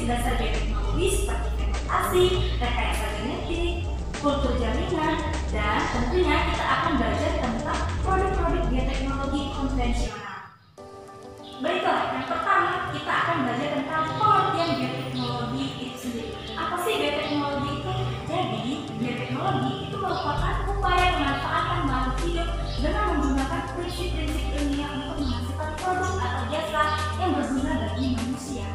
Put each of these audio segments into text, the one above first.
dasar bioteknologi seperti fermentasi, rekayasa genetik, kultur jaringan, dan tentunya kita akan belajar tentang produk-produk bioteknologi konvensional. Baiklah, yang pertama kita akan belajar tentang pengertian bioteknologi itu sendiri. Apa sih bioteknologi itu? Jadi, bioteknologi itu merupakan upaya pemanfaatan makhluk hidup dengan menggunakan prinsip-prinsip ilmiah untuk menghasilkan produk atau jasa yang berguna bagi manusia.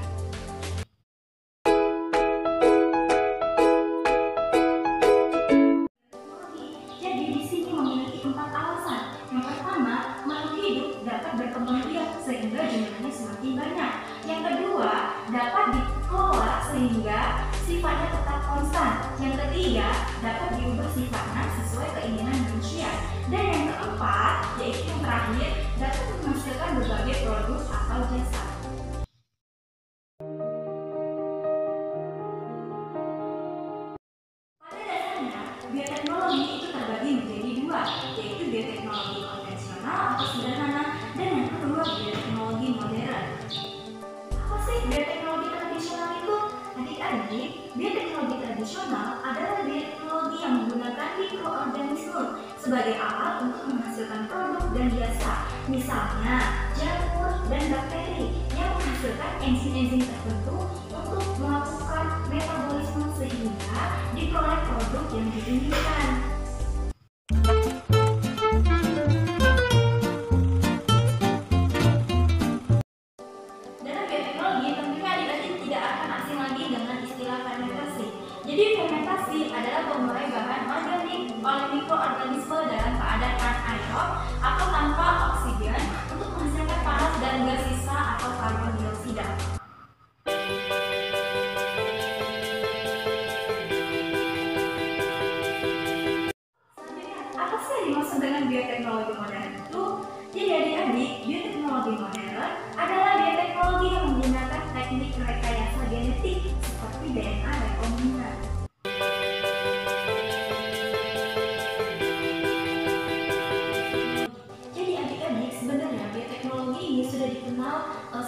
Jadi di sini memiliki 4 alasan. Yang pertama, makhluk hidup dapat berkembang biak sehingga jumlahnya semakin banyak. Yang kedua, dapat dikelola sehingga sifatnya tetap konstan. Yang ketiga, dapat diubah sifatnya sesuai keinginan manusia. Dan yang keempat, yaitu yang terakhir, dapat menghasilkan berbagai produk atau jasa. Pada dasarnya, bioteknologi itu terbagi menjadi dua, yaitu bioteknologi konvensional atau sederhana, dan yang kedua bioteknologi modern. Apa sih bioteknologi tradisional itu? Adik-adik, bioteknologi tradisional adalah bioteknologi yang menggunakan mikroorganisme sebagai alat untuk menghasilkan produk dan jasa. Misalnya, jamur dan bakteri yang menghasilkan enzim-enzim tertentu untuk melakukan metabolisme sehingga diperoleh produk yang diinginkan. Dalam bioteknologi tentunya adik-adik tidak akan asing lagi dengan istilah fermentasi. Jadi fermentasi adalah pengurai bahan organik oleh mikroorganisme dalam keadaan anaerob atau tanpa oksigen untuk menghasilkan panas dan gas sisa atau karbon dioksida. Apa sih yang dimaksud dengan bioteknologi modern itu? Jadi adik-adik, bioteknologi modern adalah bioteknologi yang menggunakan teknik rekayasa genetik seperti DNA rekombinan. Jadi adik-adik, sebenarnya bioteknologi ini sudah dikenal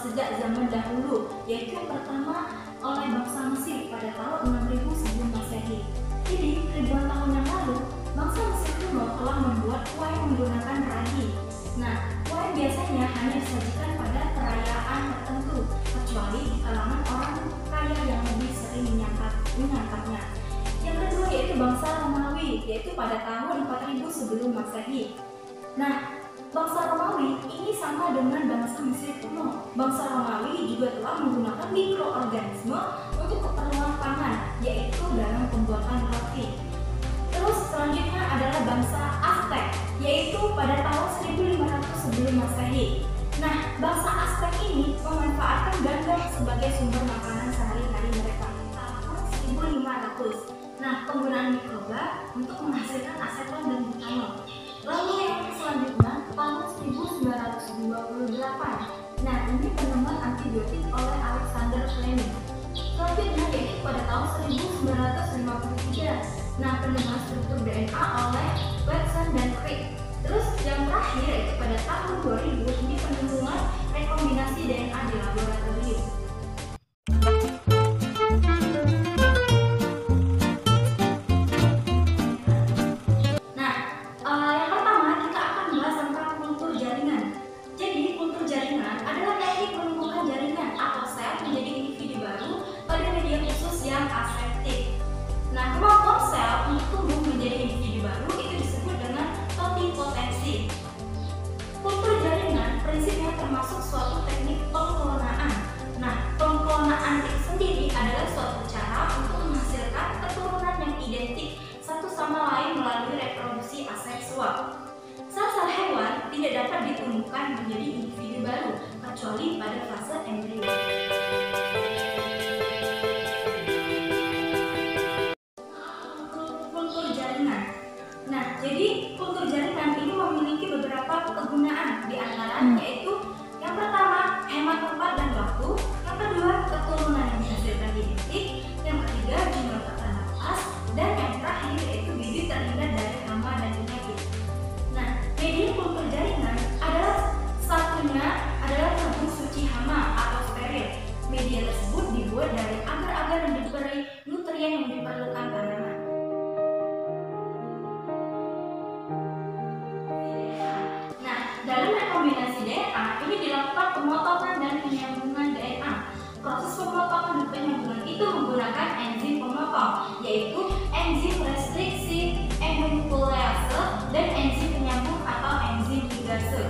sejak zaman dahulu, yaitu yang pertama oleh bangsa Mesir pada tahun 6000 sebelum Masehi. Jadi ribuan tahun yang lalu, bangsa Mesir kuno telah membuat kue menggunakan ragi. Nah, kue biasanya hanya disajikan pada perayaan tertentu, kecuali di kalangan orang kaya yang lebih sering menyantapnya. Yang kedua yaitu bangsa Romawi, yaitu pada tahun 4000 sebelum Masehi. Nah, bangsa Romawi ini sama dengan bangsa Mesir kuno. Bangsa Romawi juga telah menggunakan mikroorganisme untuk keperluan pangan, yaitu dalam pembuatan roti. Terus selanjutnya adalah bangsa Aztec, yaitu pada tahun 1500 sebelum Masehi. Nah, bangsa Aztec ini memanfaatkan gandum sebagai sumber makanan sehari-hari mereka. Tahun 1500. Nah, penggunaan mikroba untuk menghasilkan aseton dan butanol. Lalu yang selanjutnya tahun 1928. Nah, ini penemuan antibiotik oleh Alexander Fleming. Selanjutnya yaitu pada tahun 1953. Nah, penemuan struktur DNA oleh Watson dan Crick. Terus yang terakhir yaitu pada tahun 2000 ini penemuan rekombinasi DNA di laboratorium. Nah, yang pertama kita akan bahas tentang kultur jaringan. Jadi kultur jaringan adalah teknik penumbukan jaringan atau sel menjadi individu baru pada media khusus yang aseptik. Nah, kemampuan sel untuk tumbuh menjadi individu baru itu disebut dengan totipotensi. Kultur jaringan prinsipnya termasuk suatu teknik pengklonaan. Nah, pengklonaan itu sendiri adalah suatu cara untuk menghasilkan keturunan yang identik satu sama lain melalui reproduksi aseksual. Sel-sel hewan tidak dapat ditumbuhkan menjadi individu baru kecuali pada fase embrio. Nah, jadi kultur jaringan ini memiliki beberapa kegunaan, di antaranya yaitu yang pertama, hemat tempat dan waktu, yang kedua, keturunan yang dihasilkan identik, yang ketiga, jumlah terbatas, dan yang terakhir yaitu bibit terhindar dari hama dan penyakit. Nah, media kultur jaringan adalah satunya adalah tabung suci hama. pemotongan dan penyambungan DNA. Proses pemotongan dan penyambungan itu menggunakan enzim pemotong, yaitu enzim restriksi endonuklease dan enzim penyambung atau enzim ligase.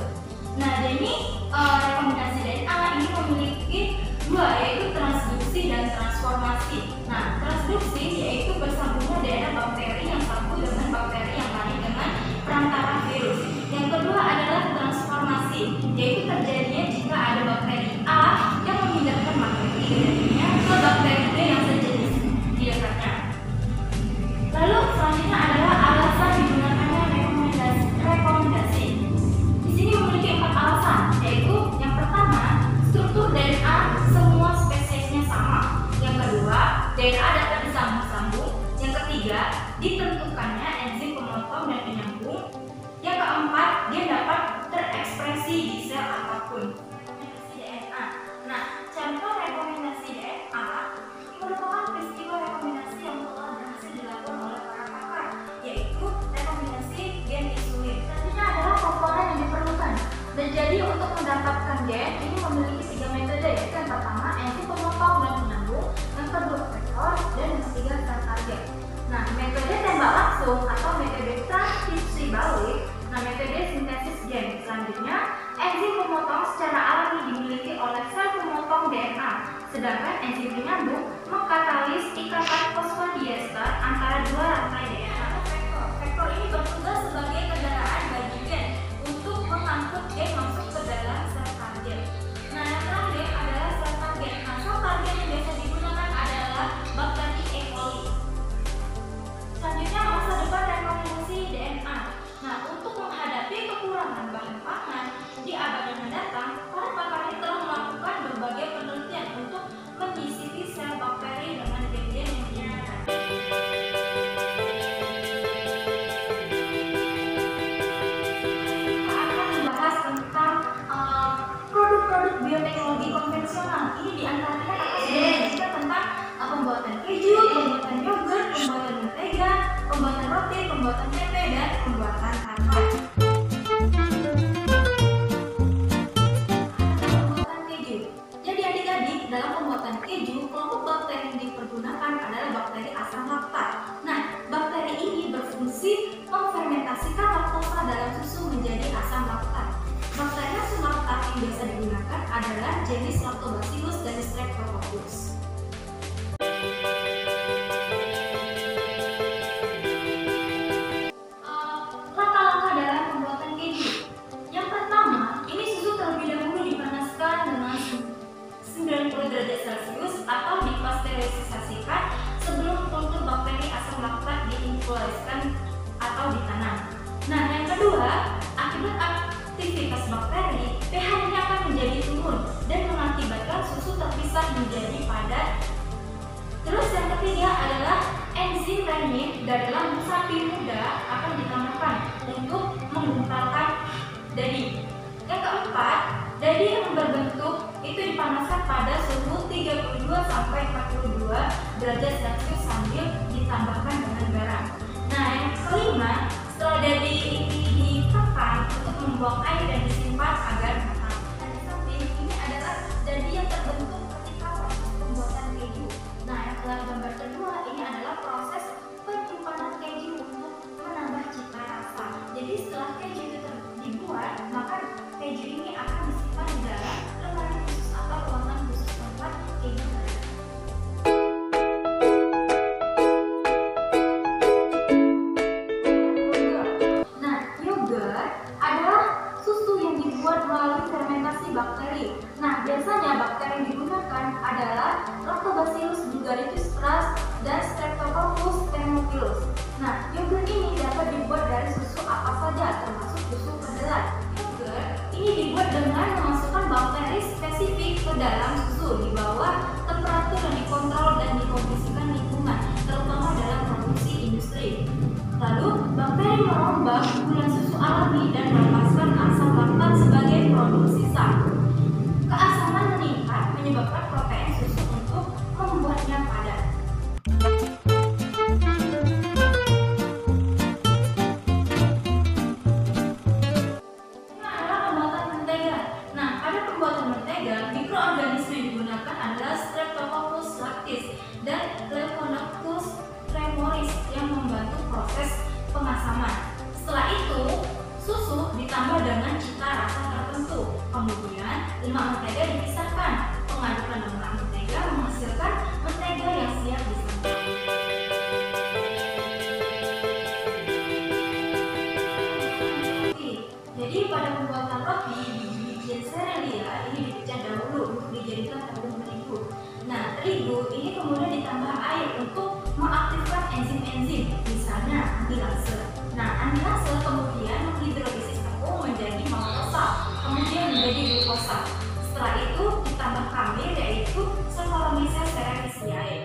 Nah, jadi rekomendasi DNA ini memiliki dua, yaitu transduksi dan transformasi. Nah, transduksi yaitu bersambungnya DNA bakteri yang satu dengan bakteri yang lain dengan perantara virus. Yang kedua adalah transformasi, yaitu terjadinya jika ada bakteri A yang memindahkan bakteri genetiknya ke bakteri B yang sejenis di dekatnya. Lalu selanjutnya adalah alasan digunakannya rekomendasi. Di sini memiliki 4 alasan, yaitu yang pertama, struktur DNA semua spesiesnya sama. Yang kedua, DNA dapat disambung-sambung. Yang ketiga, ditentukannya enzim pemotong dan penyambung. Yang keempat, dia dapat terekspresi di sel apapun. Rekomendasi DNA. Nah, contoh rekomendasi DNA merupakan peristiwa rekomendasi yang telah berhasil dilakukan oleh para pakar, yaitu rekomendasi gen insulin. Selanjutnya adalah komponen yang diperlukan. Dan jadi untuk mendapatkan gen ini memiliki 3 metode, yaitu yang pertama enzim pemotong dan penyambung, yang kedua vektor, dan yang ketiga sel target. Nah, metode tembak langsung atau metode transkripsi balik. Nah, metode sintesis gen. Selanjutnya, enzim pemotong secara alami dimiliki oleh sel pemotong DNA, sedangkan enzim penyambung mengkatalis ikatan fosfodiester antara dua rantai DNA. Vektor ini bertugas sebagai kendaraan bagi gen untuk mengangkut gen masuk ke dalam sel target. Nah, yang terakhir adalah sel target. Nah, sel target yang biasa digunakan adalah bakteri E. coli. Selanjutnya, masa depan rekomendasi DNA. Nah, untuk menghadapi kekurangan bahan pangan di abad yang mendatang, para pakar ini telah melakukan berbagai penelitian untuk menyisipi sel bakteri dengan gen-gen yang digunakan. Kita akan membahas tentang produk-produk bioteknologi konvensional. Ini diantaranya kita tentang pembuatan keju, pembuatan yogurt, pembuatan mentega, pembuatan roti, pembuatan tempe, dan pembuatan tart. Pembuatan keju. Jadi adik-adik, dalam pembuatan keju, kelompok bakteri yang dipergunakan adalah bakteri asam laktat. Nah, bakteri ini berfungsi memfermentasikan laktosa dalam susu menjadi asam laktat. Bakteri asam laktat yang biasa digunakan adalah jenis Lactobacillus dan Streptococcus. Langkah-langkah dalam pembuatan keju. Yang pertama, ini susu terlebih dahulu dipanaskan dengan 90 derajat Celcius atau dipasteurisasikan sebelum kultur bakteri asam laktat diinfuskan atau ditanam. Nah, yang kedua, akibat aktivitas bakteri, pH-nya akan menjadi turun dan mengakibatkan susu terpisah menjadi padat. Terus yang ketiga adalah enzim renin dari lambung sapi muda akan ditambahkan untuk menggumpalkan daging. Yang keempat, daging yang berbentuk itu dipanaskan pada suhu 32 sampai 42 derajat Celcius sambil ditambahkan dengan garam. Nah, yang kelima, setelah daging ini ditekan untuk membuang air dan disimpan agar matang. Dan di samping ini adalah daging yang terbentuk ketika proses pembuatan keju. Nah, yang gambar kedua ini adalah proses penyimpanan keju untuk menambah cita rasa. Jadi setelah keju itu dibuat, maka keju ini akan disimpan di dalam lemari khusus atau ruangan khusus tempat keju berada. Nah, yogurt adalah susu yang dibuat melalui fermentasi bakteri. Nah, biasanya bakteri yang digunakan adalah Lactobacillus bulgaricus dan Streptococcus thermophilus. Nah, yogurt ini dapat dibuat dari susu apa saja, termasuk susu kedelai. Yogurt ini dibuat dengan memasukkan bakteri spesifik ke dalam susu di bawah temperatur yang dikontrol dan dikondisikan lingkungan, terutama dalam produksi industri. Lalu, bakteri merombak gula susu alami dan melepaskan asam laktat sebagai produk sisa. Keasaman meningkat menyebabkan protein susu untuk membuatnya padat. Ini adalah pembuatan mentega. Nah, pada pembuatan mentega lemak mentega dipisahkan. Pengadukan lemak mentega menghasilkan mentega yang siap disantap. Jadi pada pembuatan roti, biji-bijian serealia ini dipecah dahulu untuk dijadikan tepung terigu. Nah, terigu ini kemudian ditambah air untuk mengaktifkan enzim-enzim, misalnya amilase. Nah, amilase kemudian menghidrolisis tepung menjadi maltosa, kemudian menjadi glukosa. Setelah itu ditambah kambing, yaitu Saccharomyces cerevisiae.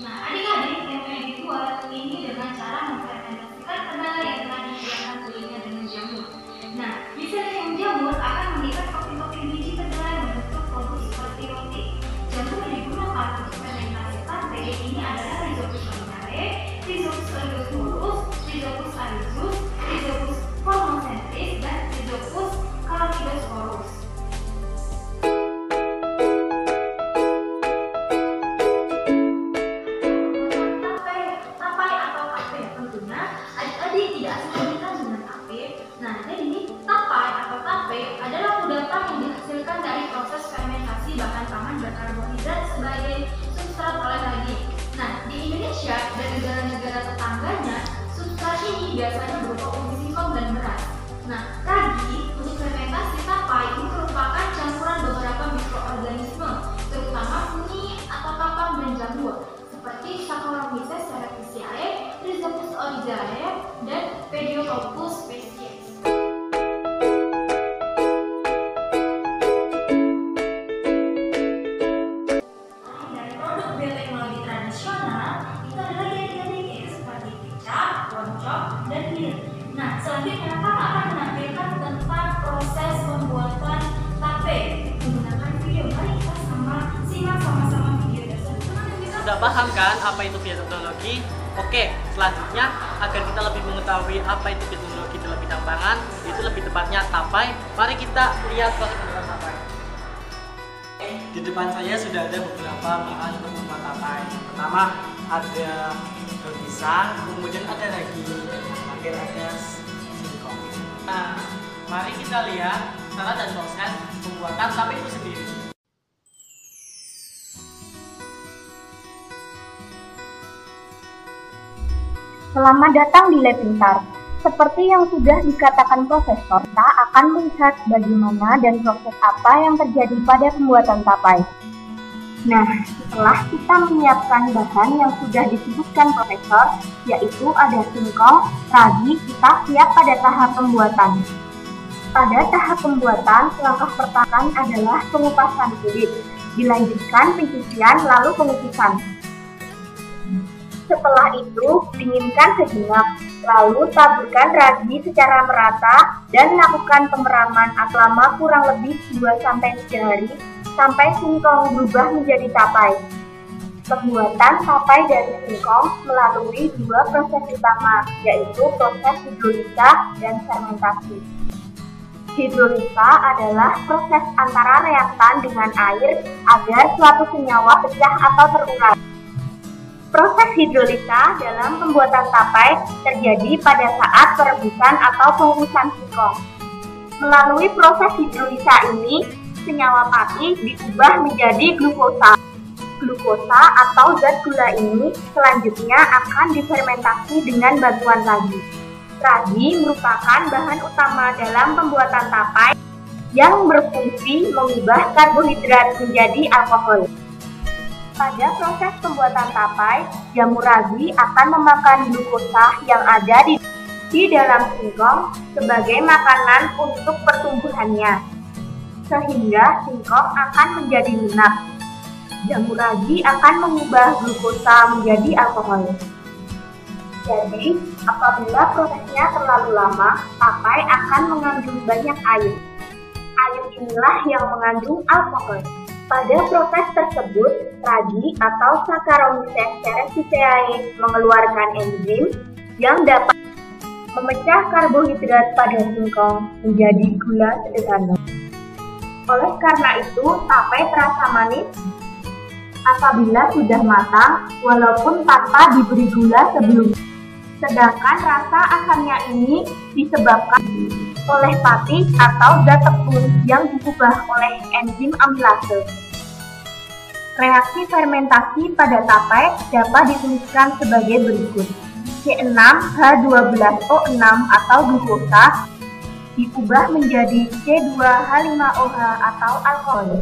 Nah, adik-adik, tempe yang dibuat ini dengan cara memfermentasikan kedelai yang telah dihilangkan kulitnya dengan jamur. Nah, misalnya jamur akan mengikat topping-topping biji kedelai membentuk produk seperti roti. Jamur yang digunakan untuk fermentasi tempe ini adalah Rhizopus laminae, Rhizopus oleosporus, Rhizopus aridus, Rhizopus formosentris, dan Rhizopus carotidosporus. Nah, jadi tapai atau tape adalah kudapan yang dihasilkan dari proses fermentasi bahan pangan berkarbohidrat sebagai substrat oleh ragi. Nah, di Indonesia dan negara-negara tetangganya, substrat ini biasanya berupa ubi singkong dan beras. Nah, ragi untuk fermentasi tapai ini merupakan campuran beberapa mikroorganisme, terutama fungi atau kapang dan jamur, seperti Saccharomyces cerevisiae, Rhizopus oryzae, dan Pediococcus species. Nah, selanjutnya kakak akan menampilkan tentang proses pembuatan tape menggunakan video. Mari kita simak sama-sama video tersebut. Sudah paham kan apa itu bioteknologi? Oke, selanjutnya agar kita lebih mengetahui apa itu bioteknologi dalam bidang pangan, itu lebih tepatnya tapai. Mari kita lihat proses pembuatan tapai. Di depan saya sudah ada beberapa bahan untuk membuat tapai. Pertama ada daun pisang, kemudian ada ragi, akhir ada singkong. Nah, mari kita lihat cara dan proses pembuatan tapai itu sendiri. Selamat datang di Lab Pintar. Seperti yang sudah dikatakan Profesor, kita akan melihat bagaimana dan proses apa yang terjadi pada pembuatan tapai. Nah, setelah kita menyiapkan bahan yang sudah disebutkan Profesor, yaitu ada singkong, ragi, kita siap pada tahap pembuatan. Pada tahap pembuatan, langkah pertama adalah pengupasan kulit, dilanjutkan pencucian lalu pengukusan. Setelah itu, dinginkan sejenak, lalu taburkan ragi secara merata dan lakukan pemeraman selama kurang lebih 2-3 hari sampai singkong berubah menjadi tapai. Pembuatan tapai dari singkong melalui 2 proses utama, yaitu proses hidrolisa dan fermentasi. Hidrolisa adalah proses antara reaktan dengan air agar suatu senyawa pecah atau terurai. Proses hidrolisa dalam pembuatan tapai terjadi pada saat perebusan atau pengukusan singkong. Melalui proses hidrolisa ini, senyawa pati diubah menjadi glukosa. Glukosa atau zat gula ini selanjutnya akan difermentasi dengan bantuan ragi. Ragi merupakan bahan utama dalam pembuatan tapai yang berfungsi mengubah karbohidrat menjadi alkohol. Pada proses pembuatan tapai, jamur ragi akan memakan glukosa yang ada di dalam singkong sebagai makanan untuk pertumbuhannya, sehingga singkong akan menjadi lunak. Jamur ragi akan mengubah glukosa menjadi alkohol. Jadi, apabila prosesnya terlalu lama, tapai akan mengandung banyak air. Air inilah yang mengandung alkohol. Pada proses tersebut, ragi atau Saccharomyces cerevisiae mengeluarkan enzim yang dapat memecah karbohidrat pada singkong menjadi gula sederhana. Oleh karena itu, tapai terasa manis apabila sudah matang walaupun tanpa diberi gula sebelumnya. Sedangkan rasa asamnya ini disebabkan oleh patis atau zat tepung yang diubah oleh enzim amilase. Reaksi fermentasi pada tapai dapat dituliskan sebagai berikut. C6H12O6 atau glukosa diubah menjadi C2H5OH atau alkohol.